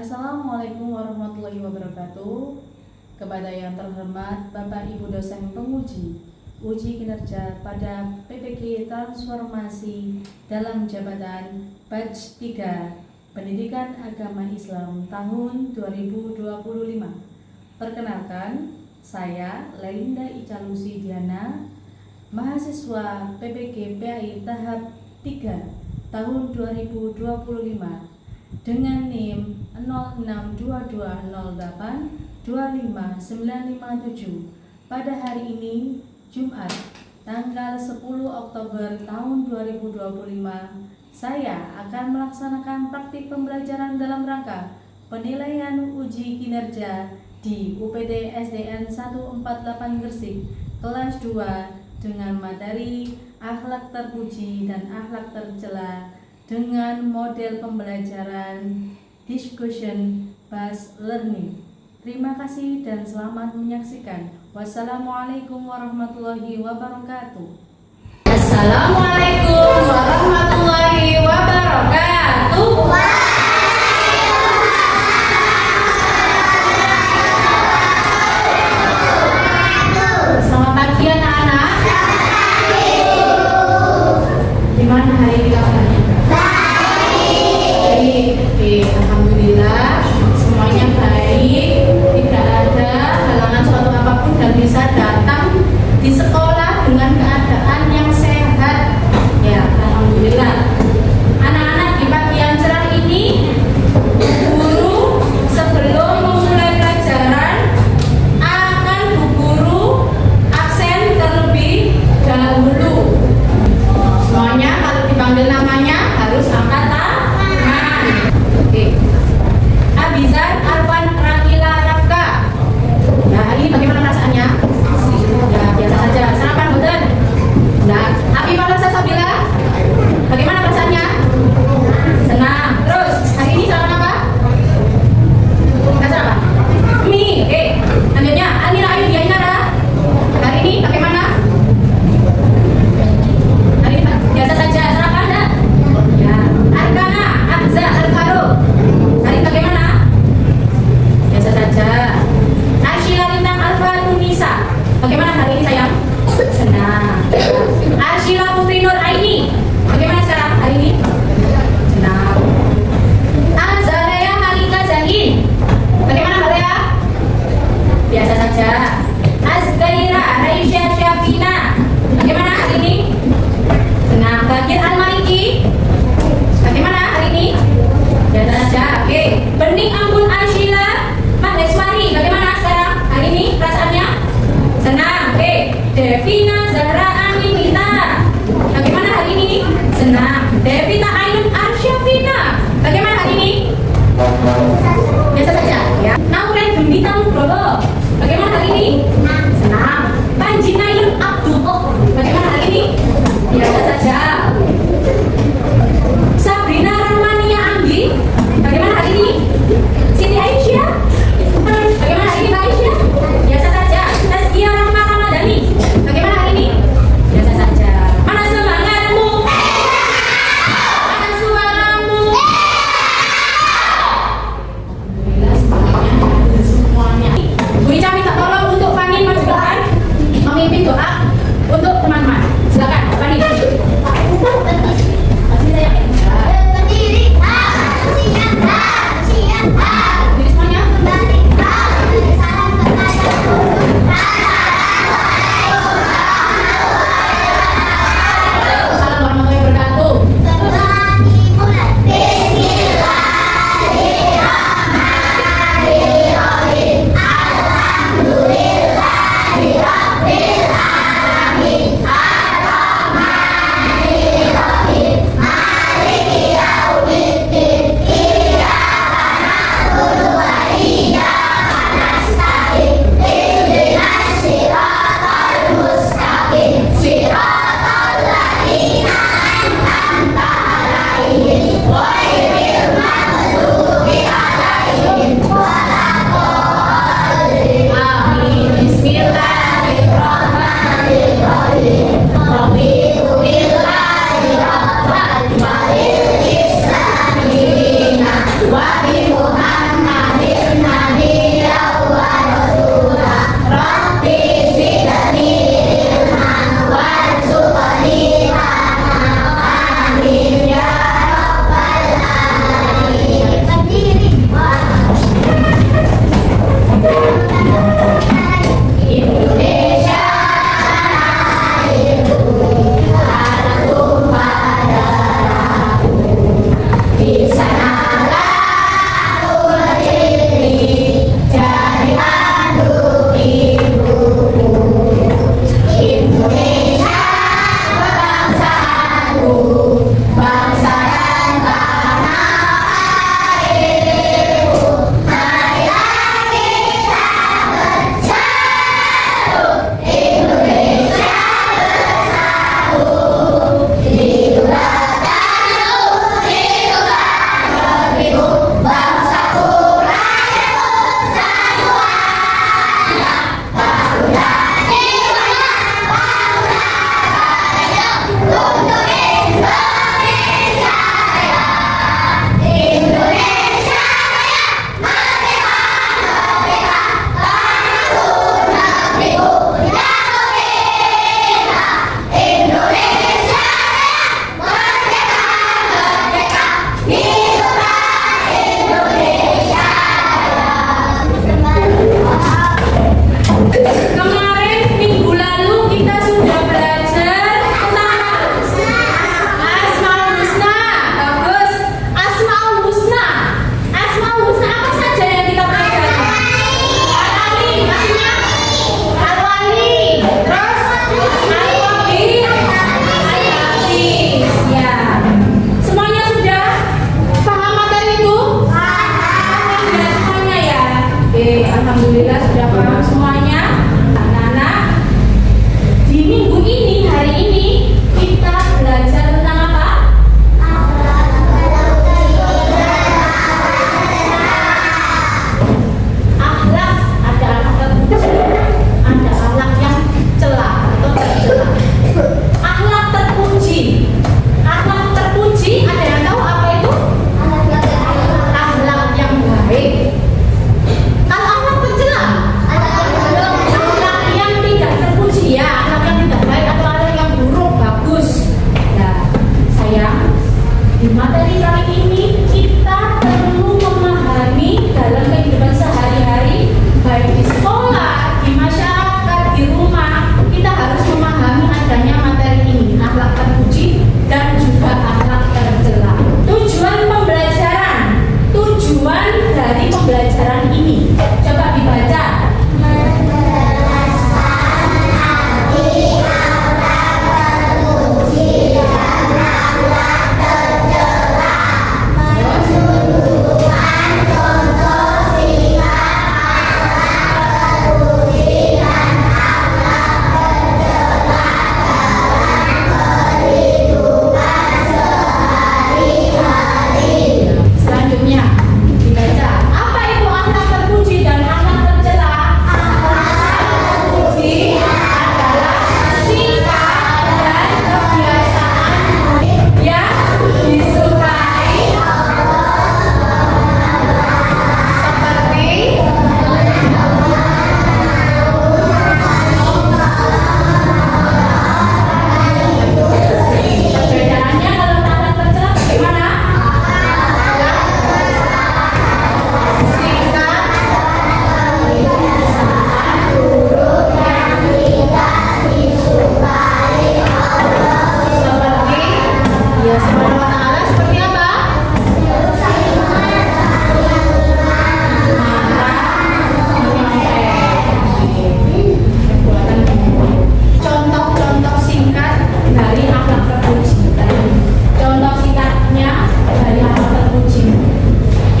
Assalamualaikum warahmatullahi wabarakatuh. Kepada yang terhormat Bapak Ibu dosen penguji uji kinerja pada PPG Transformasi dalam Jabatan Batch 3 Pendidikan Agama Islam tahun 2025. Perkenalkan, saya Lelinda Ica Lucy Diana, mahasiswa PPG PAI tahap 3 tahun 2025 dengan NIM 062208 pada hari ini Jumat tanggal 10 Oktober tahun 2025. Saya akan melaksanakan praktik pembelajaran dalam rangka penilaian uji kinerja di UPT SDN 148 Gresik kelas 2 dengan materi akhlak terpuji dan akhlak tercela dengan model pembelajaran discussion based learning. Terima kasih dan selamat menyaksikan. Wassalamualaikum warahmatullahi wabarakatuh. Assalamualaikum warahmatullahi wabarakatuh. Selamat pagi anak-anak. Gimana hari ini kabarnya? Baik. Alhamdulillah semuanya baik, tidak ada halangan suatu apapun dan bisa datang di sekolah dengan keadaan yang sehat. Ya, alhamdulillah. Anak-anak, di pagi yang cerah ini, guru sebelum memulai pelajaran akan Bu Guru absen terlebih dahulu. Semuanya kalau dipanggil namanya harus angkat tangan. Oke. Abizar Arfan Rakila Rafka. Ya, hari ini bagaimana perasaannya? Ya, biasa saja. Sarapan boten? Nah, Afifah Nursa Sabila. Bagaimana perasaannya? Senang. Terus, hari ini sarapan apa? Sarapan? Mie. Oke. Lanjutnya, Anira Ayu Dianara. Hari ini bagaimana? Hari ini biasa saja. Sarapan enggak? Ya. Arkana Abza Al-Faruq. Hari ini bagaimana? Biasa saja. Arsyila Lintang Alfa Tunisa. Bagaimana hari ini sayang? Senang. Arsyila Putri Nur Aini. Bagaimana sekarang hari ini? Senang. Azalea Malika Zahin. Bagaimana Mbak Lea? Biasa saja. Azgaira Raisya Syafina. Bagaimana hari ini? Senang. Bagir Al-Maliki. Bagaimana hari ini? Biasa saja. Oke. Bening Ampun Arsyila Mahdeswari. Bagaimana sekarang hari ini perasaannya? Senang. Oke. Devina Zahra Aminita. Bagaimana hari ini? Senang. Devita Ainun Arsyafina. Bagaimana hari ini? Biasa saja. Ya. Nauren Gembita Nugroho. Bagaimana hari ini? Senang. Panji Nailun Abdullah. Bagaimana hari ini? Biasa saja. Sabrina Rahmania Anggi. Bagaimana hari ini? Siti Aisyah. Alhamdulillah sudah paham semuanya. Anak-anak, di minggu ini, hari ini kita belajar tentang apa? Akhlak. Ada akhlak terpuji, ada akhlak yang celah atau tercela. Akhlak terpuji. Akhlak terpuji, ada yang tahu apa itu? Akhlak yang baik. Kalau akhlak tercela, akhlak yang tidak terpuji, ya, akhlak yang tidak baik atau akhlak yang buruk, bagus. Nah, sayang, di materi kali ini kita perlu memahami dalam kehidupan sehari-hari, baik di sekolah, di masyarakat, di rumah, kita harus memahami adanya materi ini, akhlak terpuji dan juga akhlak tercela. Tujuan pembelajaran, tujuan dari pembelajaran ini, coba dibaca. Selanjutnya dibaca. Apa itu akhlak terpuji dan akhlak tercela? Akhlak terpuji adalah sikap dan kebiasaan yang disukai seperti perbedaannya. Kalau akhlak tercela bagaimana? Sikap seperti ya subhanahu wa ta'ala, seperti apa? Contoh-contoh singkat dari akhlak terpuji. Contoh singkatnya dari akhlak terpuji.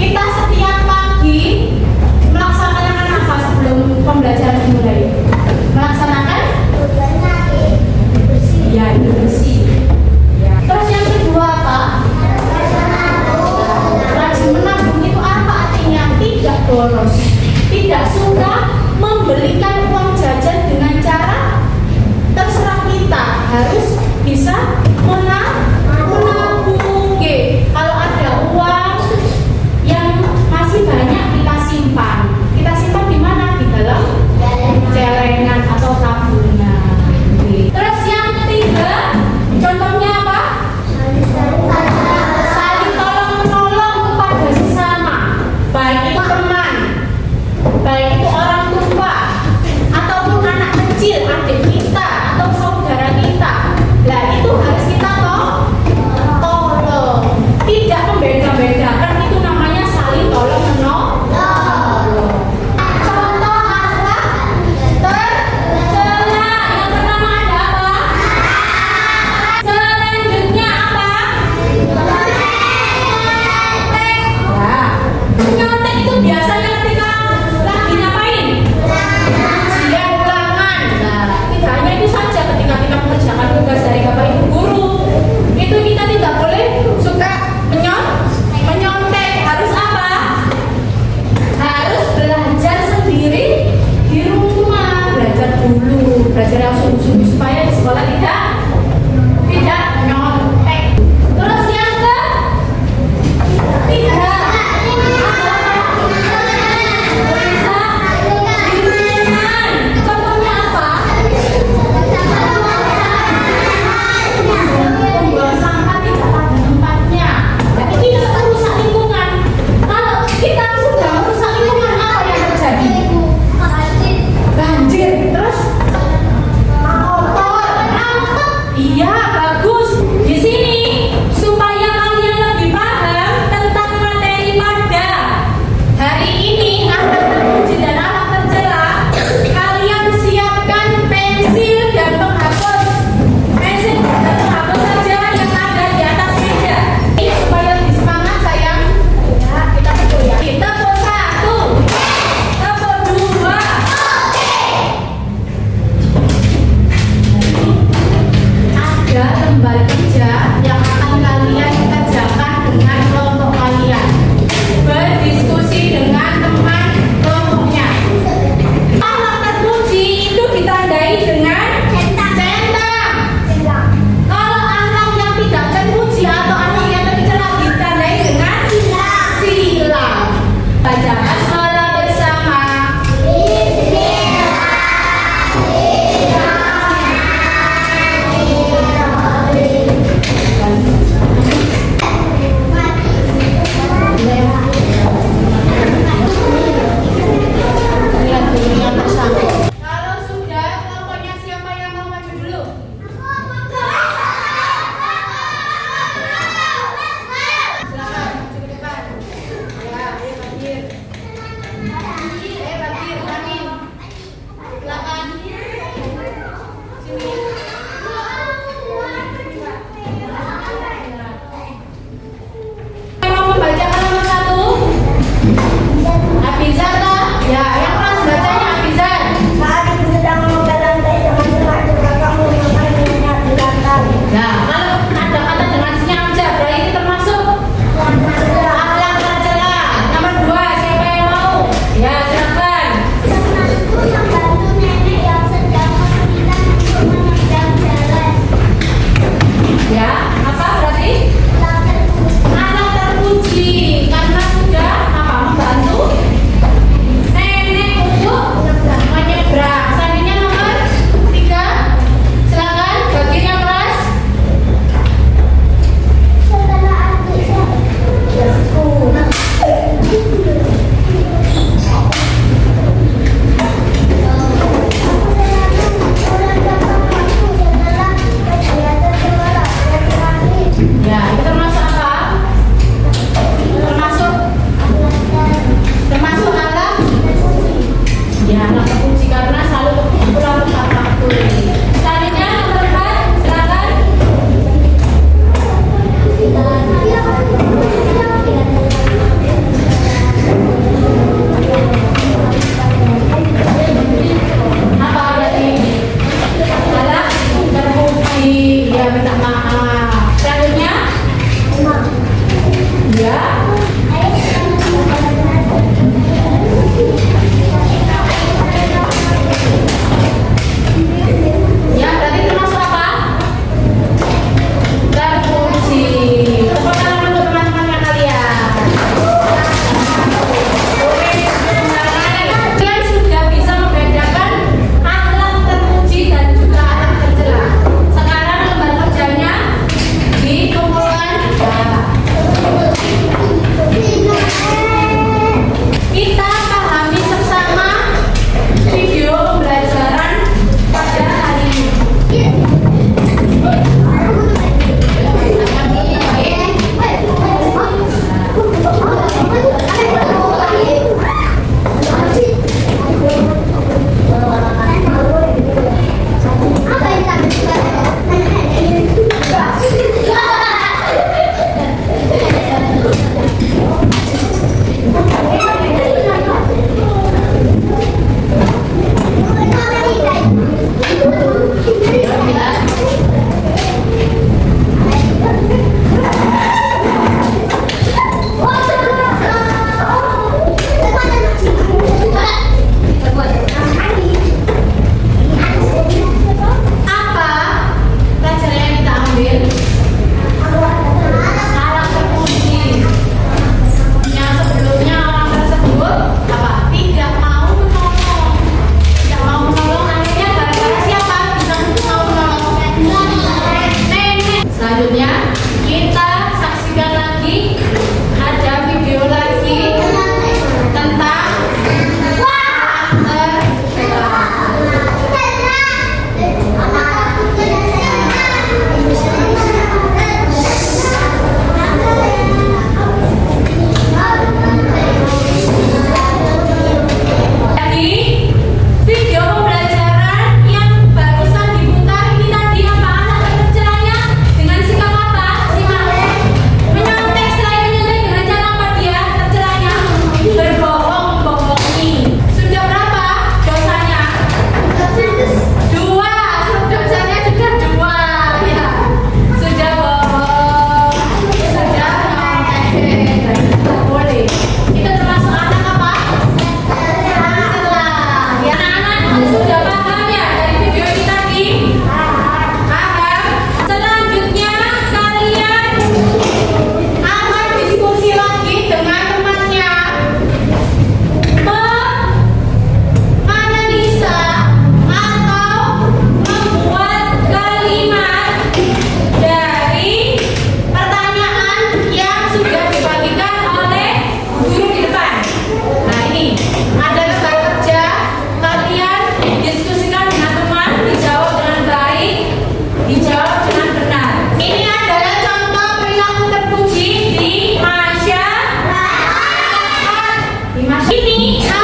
Kita setiap pagi melaksanakan apa sebelum pembelajaran dimulai? Melaksanakan ya, hidup bersih. Ya. Terus yang kedua apa? Rajin menabung. Itu apa artinya? Tidak boros, tidak suka membelikan uang jajan dengan cara terserah. Kita harus bisa menabung. Oke. Kalau ada uang yang masih banyak, kita simpan. Kita simpan di mana? Di dalam celengan atau tabungan. Oke. Terus yang ketiga, contohnya apa? Saling tolong-menolong kepada sesama, baik itu teman, baik itu orang tua, Mau membacakan nomor 1? Abizar toh? Ya, yang kelas bacanya Abizar. Saat ibu sedang memegang lantai dengan sengaja kakakmu mengenainya di lantai. Nah, kalau ada kata dengan senyap berarti ini termasuk akhlak tercela. Nomor 2, siapa yang mau? Ya. ini